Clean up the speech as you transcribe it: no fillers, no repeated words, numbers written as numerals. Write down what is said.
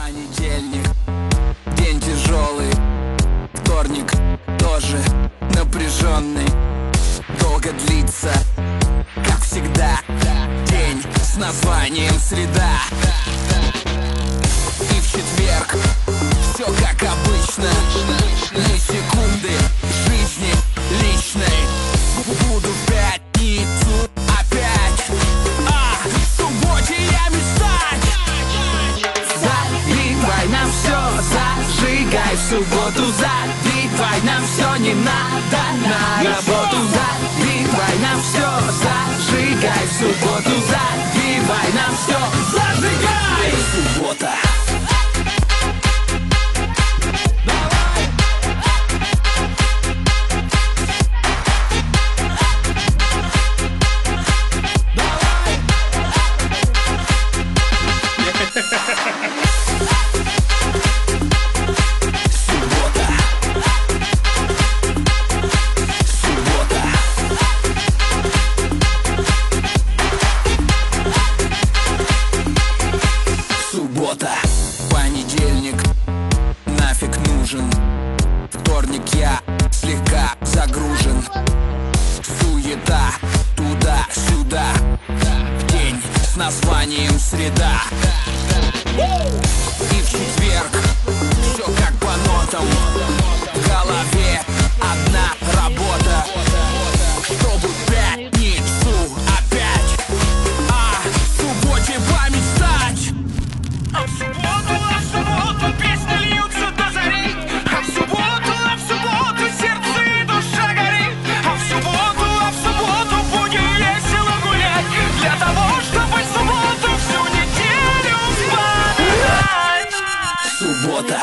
Понедельник, день тяжелый. Вторник тоже напряженный. Долго длится, как всегда, день с названием среда. И в четверг все как обычно. Ни секунды жизни личной. Буду в пятницу опять, в субботе я мечтать. Заливай нам все, зажигай в субботу. Заливай нам все, не надо на работу. Заливай нам все, зажигай в субботу. Заливай нам все, зажигай. Суббота. Понедельник нафиг нужен. Вторник я слегка загружен. Суета туда-сюда. День с названием среда. И в четверг все как по нотам. В голове одна работа, чтобы в пятницу опять, в субботе помечтать. А в субботу песни льются до зари. А в субботу сердце и душа горит. А в субботу будем весело гулять. Для того, чтобы в субботу всю неделю спать. Суббота.